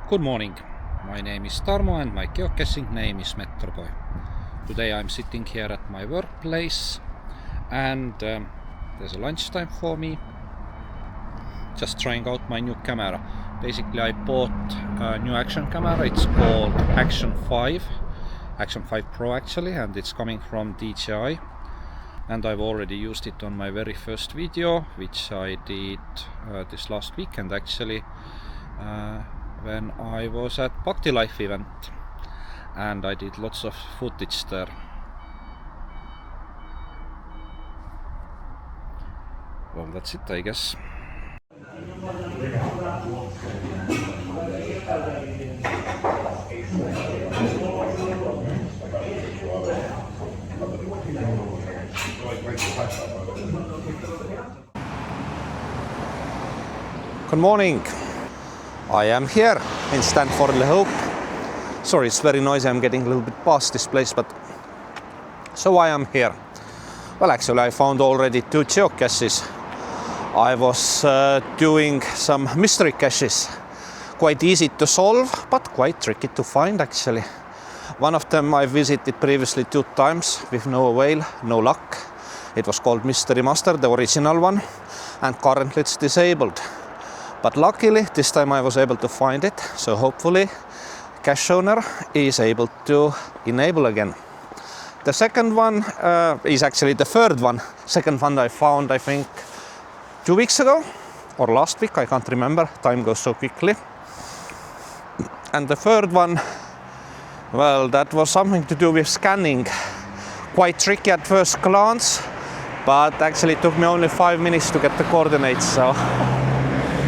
Good morning, my name is Tarmo and my geocaching name is Metroboy. Today I'm sitting here at my workplace and there's a lunchtime for me. Just trying out my new camera. Basically I bought a new action camera, it's called Action 5 Pro actually, and it's coming from DJI. And I've already used it on my very first video, which I did this last weekend actually, when I was at Bhakti Life event, and I did lots of footage there. Well, that's it, I guess. Good morning. I am here in Stanford-le-Hope. Sorry, it's very noisy. I'm getting a little bit past this place, but so I am here. Well, actually, I found already 2 geocaches. I was doing some mystery caches. Quite easy to solve, but quite tricky to find actually. One of them I visited previously 2 times with no avail, no luck. It was called Mystery Master, the original one, and currently it's disabled. But luckily this time I was able to find it, so hopefully cache owner is able to enable again. The second one is actually the third one. Second one I found I think 2 weeks ago or last week, I can't remember, time goes so quickly. And the third one, well, that was something to do with scanning. Quite tricky at first glance, but actually it took me only 5 minutes to get the coordinates, so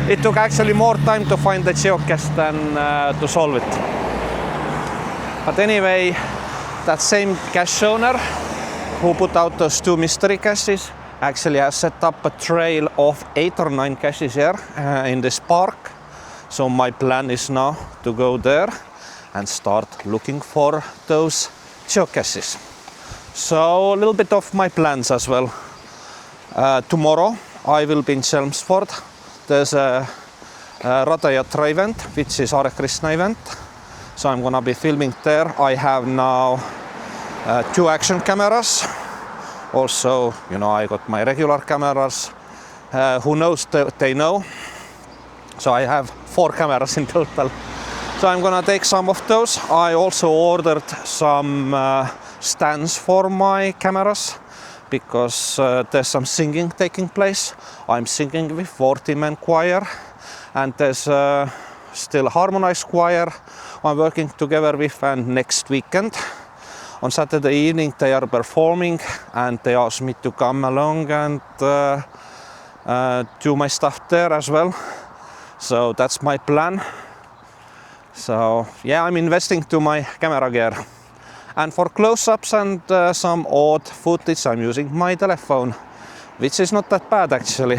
it took actually more time to find the geocache than to solve it. But anyway, that same cache owner who put out those 2 mystery caches actually has set up a trail of 8 or 9 caches here in this park. So my plan is now to go there and start looking for those geocaches. So a little bit of my plans as well. Tomorrow I will be in Chelmsford. There's a Radayatra event, which is Hare Krishna event. So I'm gonna be filming there. I have now 2 action cameras. Also, you know, I got my regular cameras. Who knows, they know. So I have 4 cameras in total. So I'm gonna take some of those. I also ordered some stands for my cameras, because there's some singing taking place. I'm singing with 40-man choir, and there's still a harmonized choir I'm working together with, and next weekend on Saturday evening they are performing, and they asked me to come along and do my stuff there as well. So that's my plan. So yeah, I'm investing to my camera gear. And for close-ups and some odd footage, I'm using my telephone, which is not that bad actually.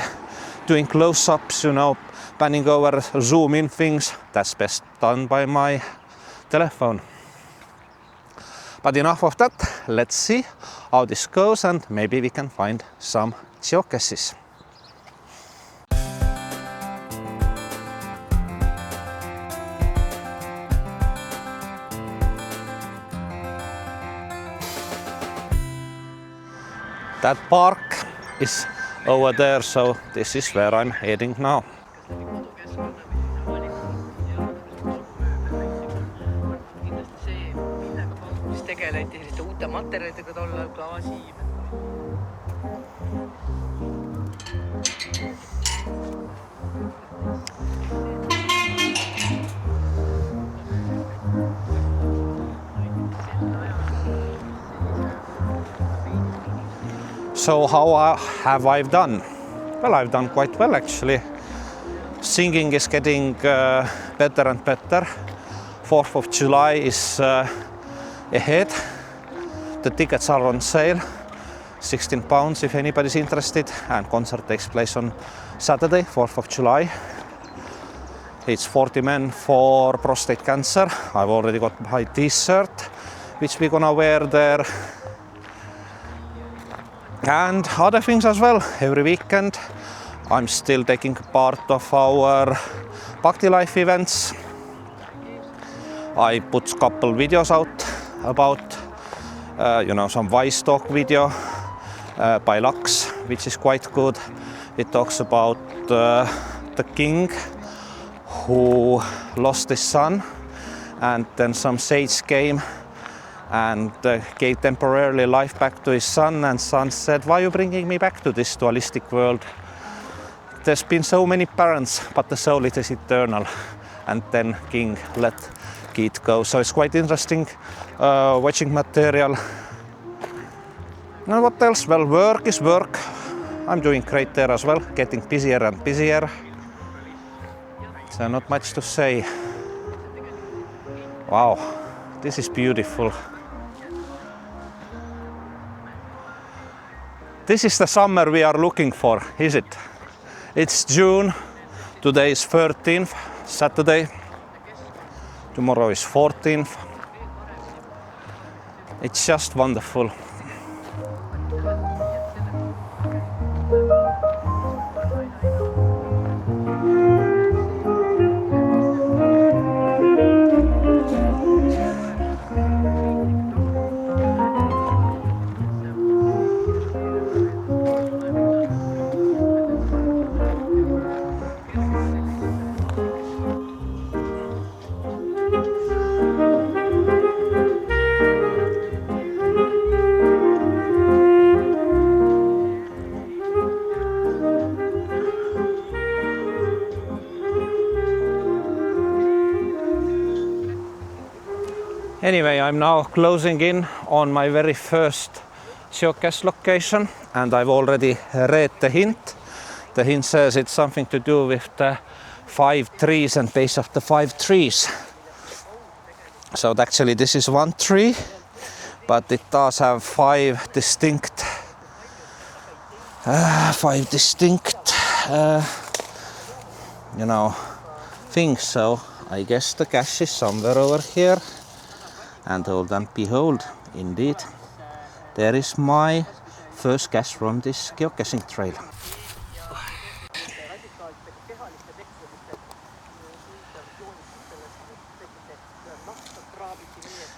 Doing close-ups, you know, panning over, zoom in things, that's best done by my telephone. But enough of that, let's see how this goes, and maybe we can find some geocaches. That park is over there, so this is where I'm heading now. So how have I done? Well, I've done quite well actually. Singing is getting better and better. 4th of July is ahead. The tickets are on sale, £16 if anybody's interested, and concert takes place on Saturday, 4th of July. It's 40 men for prostate cancer. I've already got my t-shirt, which we're gonna wear there. And other things as well. Every weekend I'm still taking part of our Bhakti Life events. I put a couple videos out about some wise talk video by Lux, which is quite good. It talks about the king who lost his son, and then some sage came and gave temporarily life back to his son, and son said, "Why are you bringing me back to this dualistic world? There's been so many parents, but the soul is eternal." And then king let kid go. So it's quite interesting watching material. And what else? Well, work is work. I'm doing great there as well, getting busier and busier. So not much to say. Wow, this is beautiful. This is the summer we are looking for, is it? It's June. Today is 13th, Saturday. Tomorrow is 14th. It's just wonderful. Anyway, I'm now closing in on my very first geocache location, and I've already read the hint. The hint says it's something to do with the 5 trees and base of the 5 trees. So actually this is one tree, but it does have 5 distinct things. So I guess the cache is somewhere over here. And hold and behold, indeed, there is my first cache from this geocaching trail.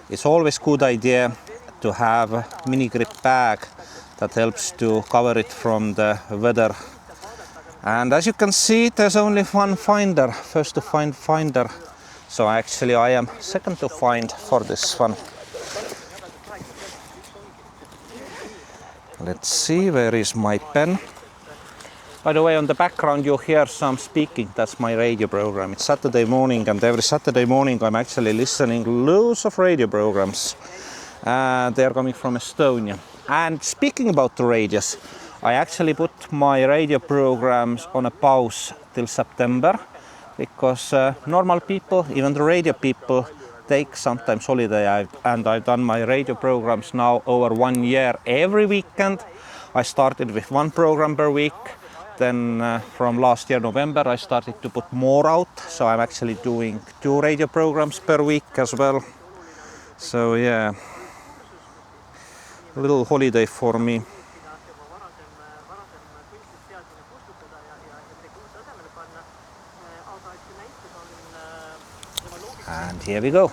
It's always a good idea to have a mini grip bag that helps to cover it from the weather. And as you can see, there's only one finder, first to find finder. So actually I am second to find for this one. Let's see, where is my pen? By the way, on the background you hear some speaking. That's my radio program. It's Saturday morning, and every Saturday morning I'm actually listening loads of radio programs. They are coming from Estonia. And speaking about the radios, I actually put my radio programs on a pause till September. Because normal people, even the radio people, take sometimes holiday. And I've done my radio programs now over 1 year every weekend. I started with 1 program per week. Then from last year November I started to put more out. So I'm actually doing 2 radio programs per week as well. So yeah, a little holiday for me. And here we go.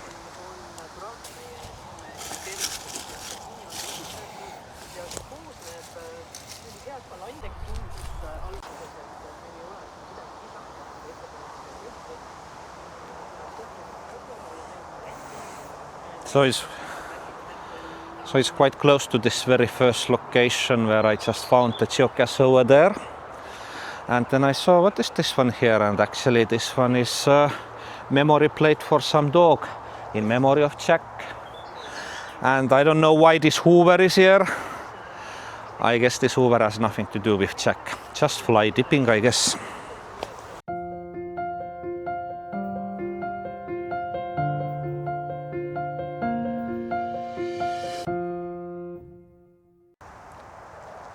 So it's quite close to this very first location where I just found the geocache over there. And then I saw, what is this one here? And actually this one is memory plate for some dog in memory of Jack. And I don't know why this Hoover is here. I guess this Hoover has nothing to do with Jack. Just fly dipping, I guess.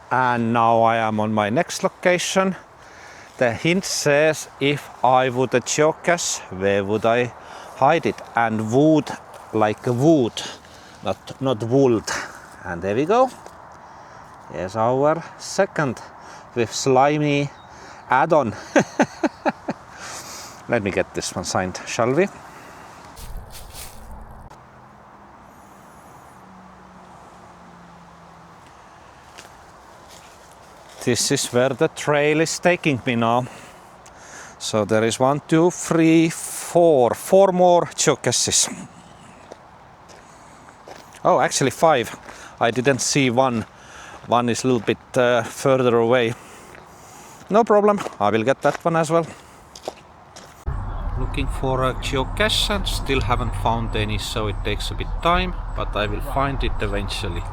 And now I am on my next location. The hint says, if I would a geocache, where would I hide it? And wood, like a wood, not wood. And there we go. Here's our second with slimy add-on. Let me get this one signed, shall we? this is where the trail is taking me now. So there is 1, 2, 3, 4 more geocaches. Oh, actually 5. I didn't see one. One is a little bit further away. No problem, I will get that one as well. Looking for a geocache and still haven't found any, so it takes a bit time, but I will find it eventually.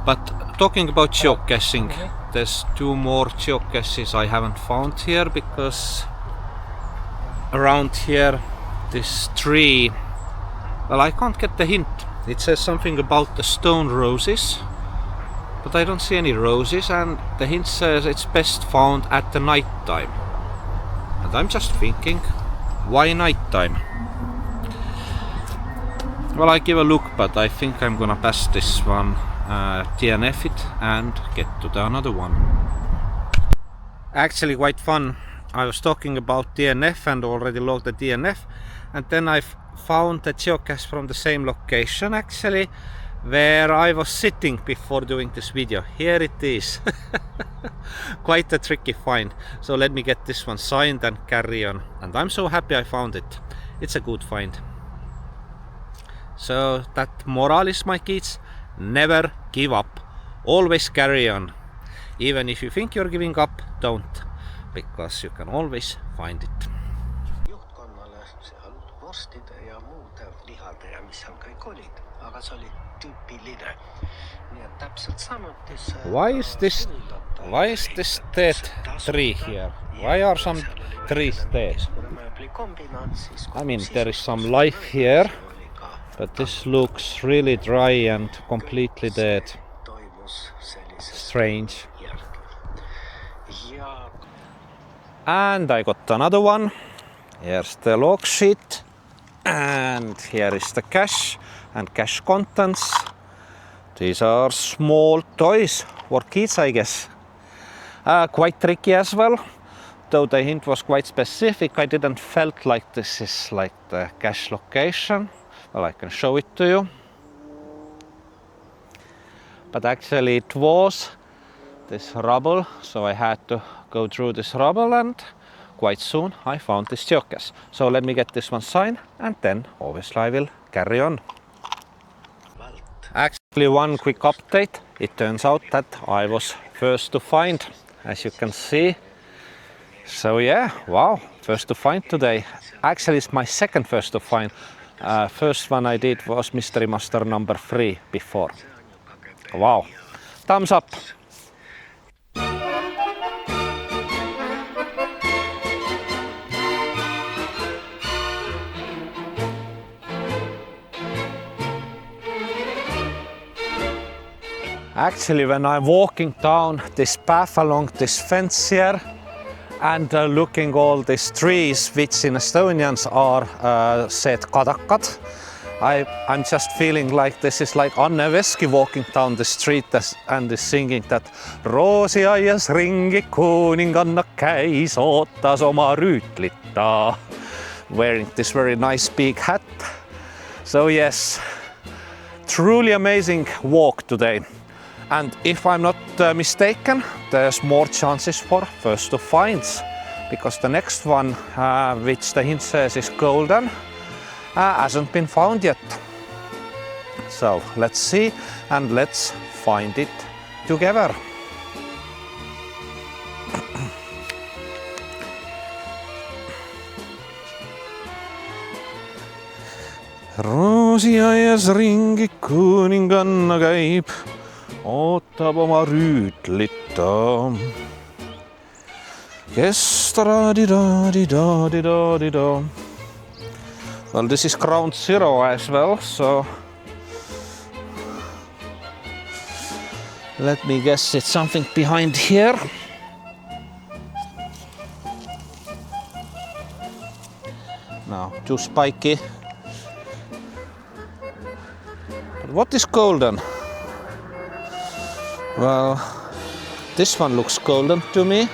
But talking about geocaching, there's 2 more geocaches I haven't found here, because around here this tree, well, I can't get the hint. It says something about the stone roses, but I don't see any roses, and the hint says it's best found at the night time. And I'm just thinking, why night time? Well, I give a look, but I think I'm gonna pass this one, DNF it and get to the another one. Actually quite fun. I was talking about DNF and already logged the DNF, and then I've found the geocache from the same location actually, where I was sitting before doing this video. Here it is. Quite a tricky find. So let me get this one signed and carry on. And I'm so happy I found it. It's a good find. So that moral is, my kids, never give up. Always carry on. Even if you think you're giving up, don't. Because you can always find it. Ja muuta lihada ja mis seal kõik olid, aga see oli tüüpiline. Nii et täpselt samuti Why is this dead tree here? Why are some trees dead? I mean, there is some life here, but this looks really dry and completely dead. Strange. And I got another one. Here's the log sheet. And here is the cache and cache contents. These are small toys for kids, I guess. Quite tricky as well, though the hint was quite specific. I didn't felt like this is like the cache location. Well, I can show it to you. But actually it was this rubble, so I had to go through this rubble, and quite soon I found this geocache. So let me get this one signed, and then obviously I will carry on. Actually, one quick update. It turns out that I was first to find, as you can see. So yeah, wow, first to find today. Actually, it's my second first to find. First one I did was Mystery Master number 3 before. Wow, thumbs up. Actually, when I'm walking down this path along this fence here and looking all these trees, which in Estonians are said kadakad, I'm just feeling like this is like Anne Veski walking down the street and is singing that roosiaias ringi kuninganna käis, ootas oma rüütlita, wearing this very nice big hat. So yes, truly amazing walk today. And if I'm not mistaken, there's more chances for first to finds, because the next one, which the hint says is golden, hasn't been found yet. So let's see and let's find it together. Roosiaias ringi kuninganna käib, ootab oma rüütlita. Kes ta-da-di-da-di-da-di-da-di-da. Well, this is ground zero as well, so let me guess it's something behind here. No, too spiky. But what is golden? Well, this one looks golden to me.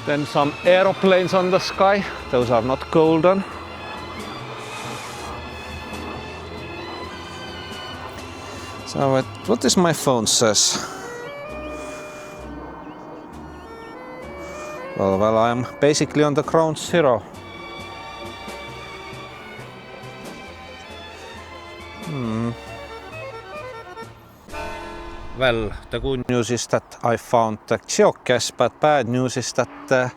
Then some aeroplanes on the sky. Those are not golden. So what is my phone says? Well, I'm basically on the ground zero. Well, the good news is that I found the geocache, but bad news is that the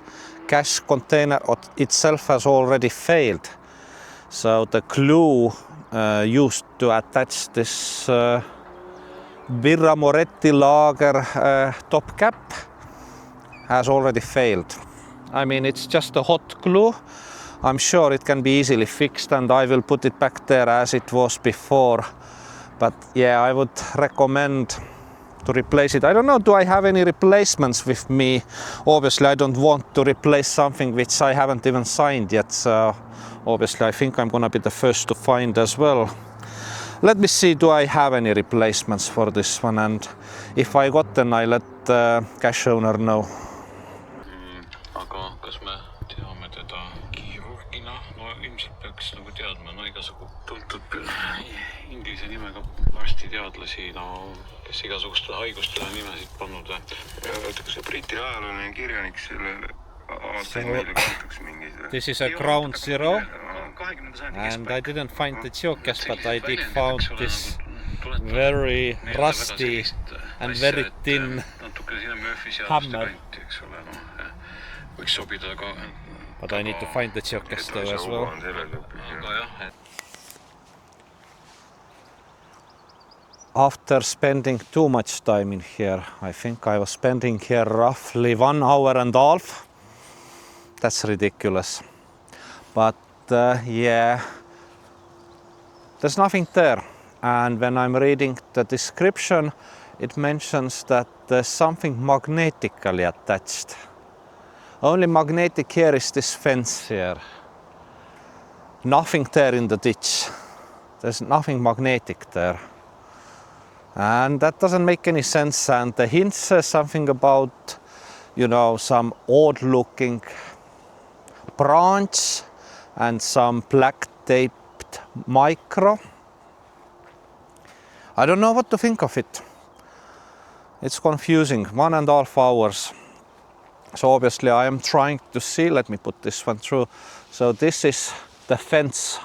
cache container itself has already failed. So the glue used to attach this Birra Moretti lager top cap has already failed. I mean, it's just a hot glue. I'm sure it can be easily fixed and I will put it back there as it was before. But yeah, I would recommend to replace it. I don't know, do I have any replacements with me? Obviously, I don't want to replace something which I haven't even signed yet. So obviously, I think I'm gonna be the first to find as well. Let me see, do I have any replacements for this one? And if I got them, I let the cache owner know. Aga kas me teame teda kirurgina? No ilmselt peaks nagu teadma, no igasugu tuntud inglise nimega arstiteadlasi, no kes igasugustele haigustele nimesid pannud. Kas see Briti ajalooline kirjanik selle aastaid meile kantakse mingeid? This is a ground zero and I didn't find the geocache, but I did found this very rusty and very thin hammer. But I need to find the geocache though as well. After spending too much time in here, I think I was spending here roughly 1 hour and a half. That's ridiculous. But yeah, there's nothing there. And when I'm reading the description, it mentions that there's something magnetically attached. Only magnetic here is this fence here. Nothing there in the ditch. There's nothing magnetic there. And that doesn't make any sense. And the hint says something about, you know, some odd looking branch and some black taped micro. I don't know what to think of it. It's confusing. 1.5 hours. So obviously I am trying to see, let me put this one through. So this is the fence,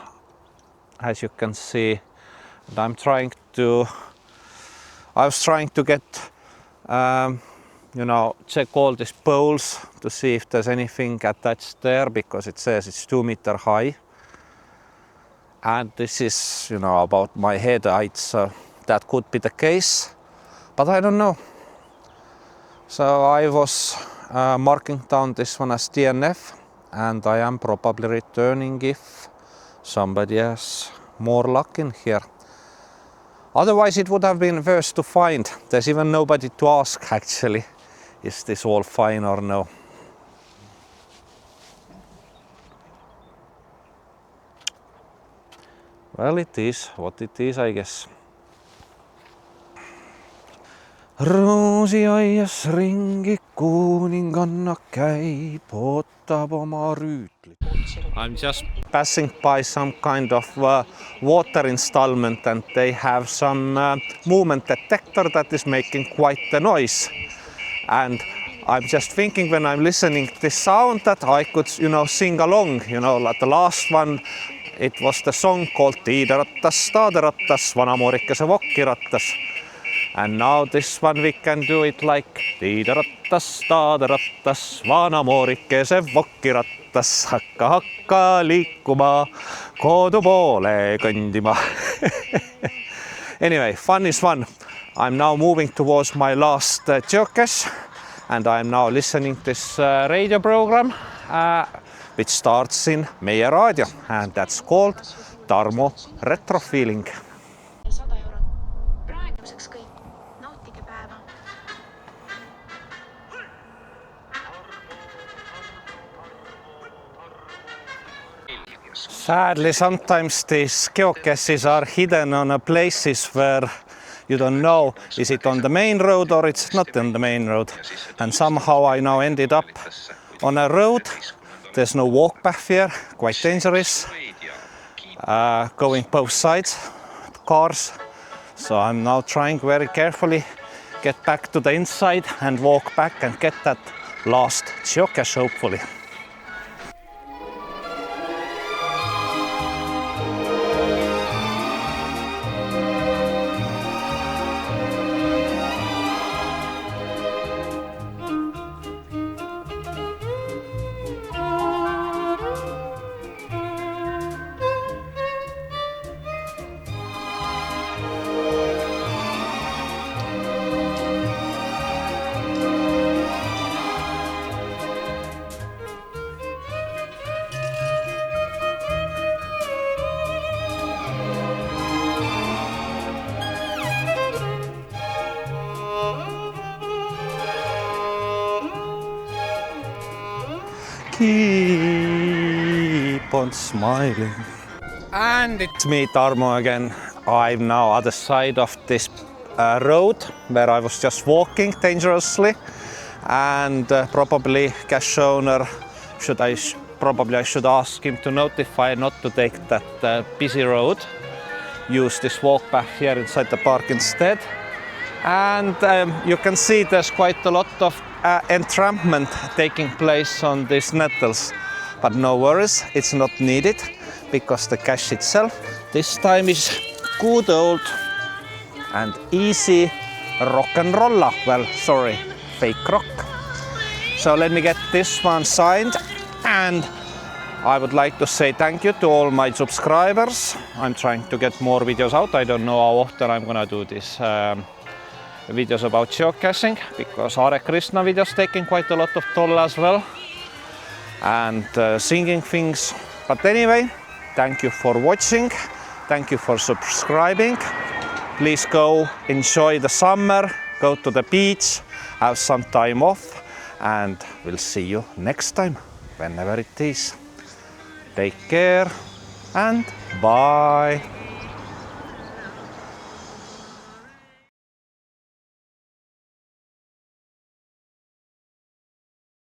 as you can see. And I was trying to get, you know, check all these poles to see if there's anything attached there, because it says it's 2 meters high. And this is, you know, about my head height, so that could be the case, but I don't know. So I was marking down this one as DNF, and I am probably returning if somebody has more luck in here. Otherwise it would have been worse to find. There's even nobody to ask actually, is this all fine or no. Well, it is what it is, I guess. Roosiaias ringi kuninganna käib, ootab oma rüütlit. I'm just passing by some kind of water installment, and they have some movement detector that is making quite the noise. And I'm just thinking when I'm listening to this sound that I could, you know, sing along, you know, like the last one. It was the song called Tiiderattas, Taaderattas, Vanamoorikese Vokkirattas. And now this one we can do it like Tiiderattas, Taaderattas, Vanamoorikese Vokkirattas, hakka hakka liikuma, koodu poole kõndima. Anyway, fun is fun. I'm now moving towards my last geocache, and I'm now listening to this radio program, which starts in meie raadio, and that's called Tarmo Retro Feeling. 100 eurot. Praeguseks kõik. Nautige päeva. Sadly, sometimes these geocaches are hidden on places where you don't know, is it on the main road or it's not on the main road. And somehow I now ended up on a road. There's no walk path here, quite dangerous. Going both sides, cars. So I'm now trying very carefully get back to the inside and walk back and get that last geocache hopefully. Keep on smiling. And it's me, Tarmo, again. I'm now other side of this road where I was just walking dangerously, and probably cache owner I should ask him to notify not to take that busy road. Use this walk back here inside the park instead. And you can see there's quite a lot of entrampment taking place on these nettles, but no worries, it's not needed because the cache itself this time is good old and easy rock and roller. Well, sorry, fake rock. So let me get this one signed, and I would like to say thank you to all my subscribers. I'm trying to get more videos out. I don't know how often I'm gonna do this videos about geocaching, because Hare Krishna videos taking quite a lot of toll as well, and singing things. But anyway, thank you for watching, thank you for subscribing. Please go enjoy the summer, go to the beach, have some time off, and we'll see you next time, whenever it is. Take care and bye.